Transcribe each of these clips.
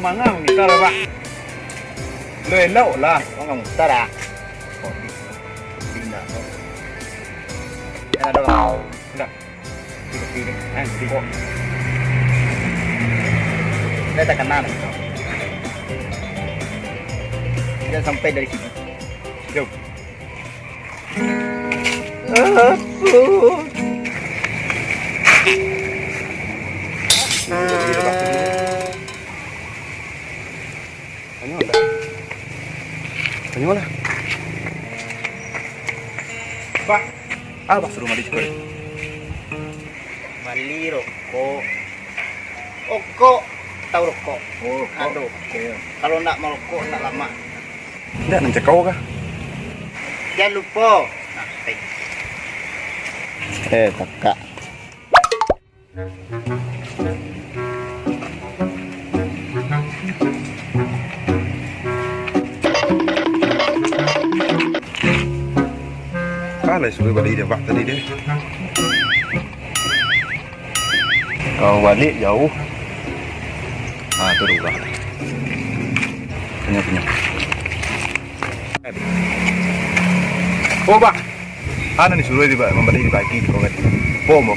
mangang ni kalau Pak. Lo elok lah, mangang mutar ah. Oh, tidak. Ada dong. Enggak. Tidak. Tidak. Dia tak kenal. Dia sampai dari sini. Jauh. Tanya lah. Pak, apa suruh mandi sekolah? Mali rokok. Rokok. Tahu rokok? Oh, Aduh. Kalau nak merokok nak lama. Tidak mencekau kah? Jangan lupa. Nah, Kakak. Kalah suruh balik dia Pak tadi dia. Kau balik jauh. Itu dulu lah. Punya. Oh Pak, ano ni suruh di ba membalik di pagi kau kan? Pomo.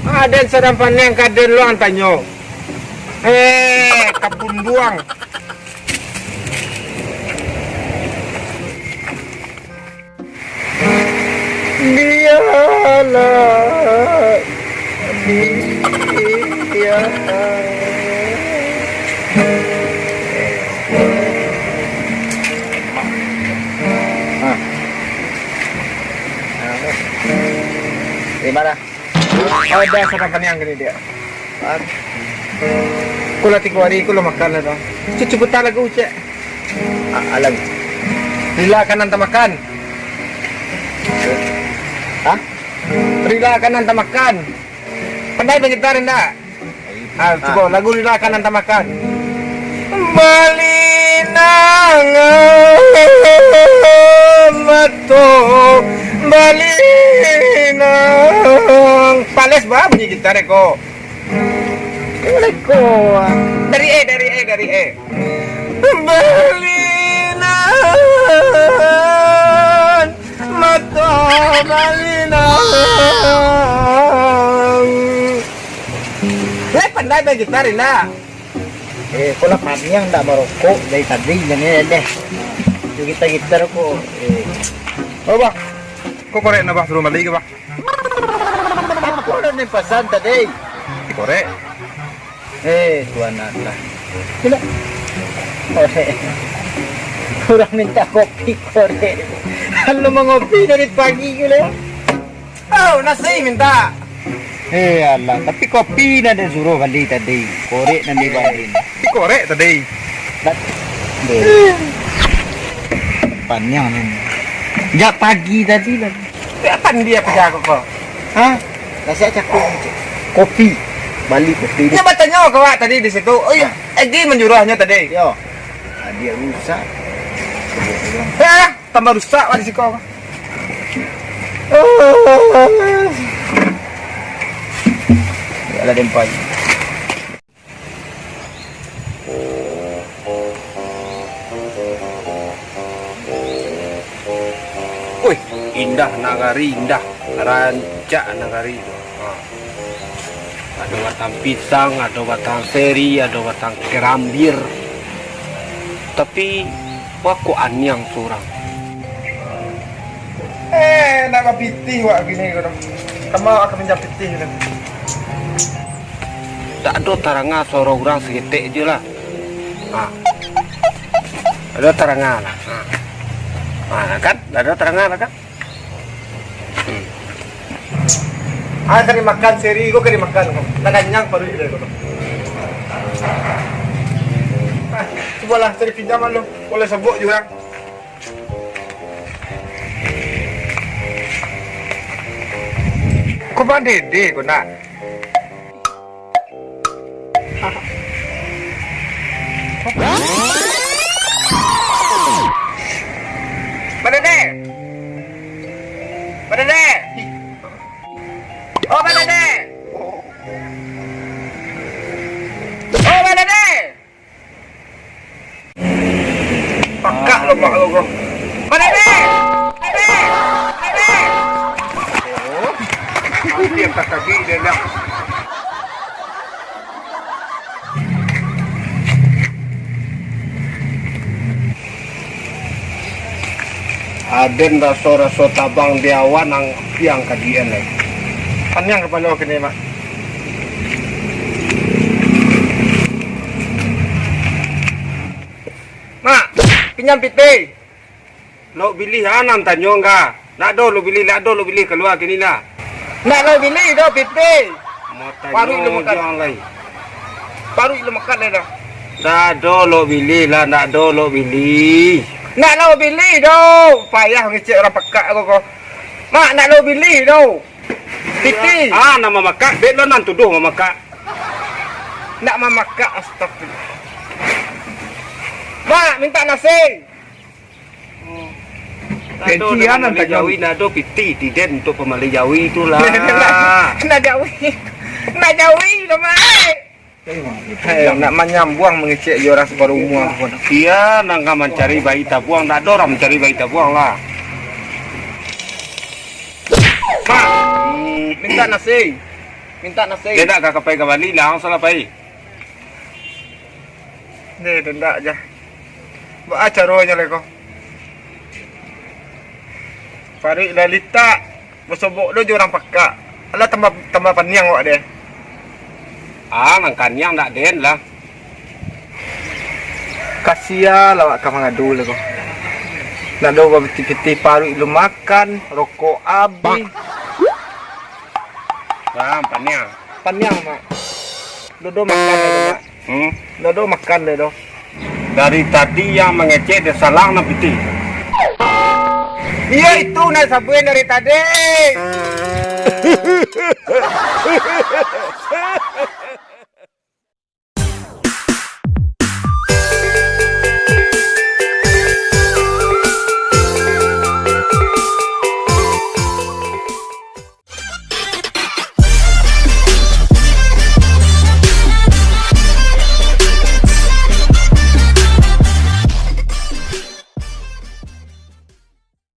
Aden sedang paneng kaden luang tanyo. Kapunduang. Dialah. Dia. Di mana? Ada sedang paneng gini dia. Kula tikwari kula makan na dong. Cucu talaga uce. Alam. Rila ka nang tamakan. Ha? Rila ka nang tamakan. Pandai ba kita rin na? Coba lagu rila ka nang tamakan. Balinang mato balinang pales ba bunyi gitar ko? Ko. Dari E. Balinan mato balinang. Pandai ba gitar na? Kula panjang tak merokok dari tadi ini deh. Itu gitar ko. Oh Pak, kau korek na Pak suruh balik ke Pak? Aku udah nih pesan tadi. Korek. Tuan Allah. Tidak. Korek. Kurang minta kopi korek. Kalau mau ngopi dari pagi gila. Oh, nasi minta. Allah, tapi kopi na dia suruh balik tadi. Korek na dibalik. Korek tadi. Panjang ni. Jak pagi tadi lah. Kapan dia kerja kok? Hah? Nasi cakap kopi. Balik kopi. Dia bertanya kau tadi di situ. Oh iya, Edi menyuruhnya tadi. Yo. Dia rusak. Tambah rusak lah di situ. Ada dempai. Wih, indah nagari, indah. Rancak nagari. Ada batang pisang, ada batang seri, ada batang kerambir. Tapi waku anyang surang. Nak pitih wak gini kau. Kamu akan pinjam pitih lah. Tak ada taranga suara orang segitik je lah. Ada taranga lah. Kan? Ada taranga lah kan? Kali makan seri, kau kali makan. Tak kenyang baru itu kau. Coba lah cari pinjaman lo. Boleh sebut juga. Kau pandai deh kau nak. Mana deh? Mana deh? Oh mana deh? Oh mana deh? Dia kaki dia dah. Aden rasa-rasa tabang diawan ang piang kajian lagi. Panyang kepala kini mak. Mak, pinjam piti. Lo bili hanan tanyo ka. Nak do lo bili keluar kini lah. Nak lo bili do piti. Baru Baru ilmu makan. jual lagi. Baru ilmu makan dah. Nak do lo bili lah, nak do lo bili. Nak lo bili do. Payah ngecek orang pekak aku kau. Mak nak lo bili do. Piti. Ah, nama makak. Bet lo nan tuduh nama makak. Nak mamakak astagfirullah. Mak minta nasi. Kecian nan Jawi nado piti tiden untuk pemali Jawi itulah. Nak Jawi. Nak Jawi lo mak. Nak menyambuang mengecek orang sebaru umur pun. Dia nangka mencari bayi tabuang, tak ada orang mencari bayi tabuang lah. Mak, minta nasi. Minta nasi. Dia nak kapai kembali lah, salah pai. Ni dendak aja. Buat acaranya leko. Farid Lalita bersobok dia orang pakak. Alah tambah paniang awak dia. Ah, nangkan yang tak den lah. Kasihan lah awak mengadu leko. Nak do peti-peti paru lu makan, rokok habis. Nah, paniang. Paniang mak. Dodo makan deh mak. Dodo makan deh do. Dari tadi yang mengecek dia salah nak piti. Iya itu nak sabuin dari tadi.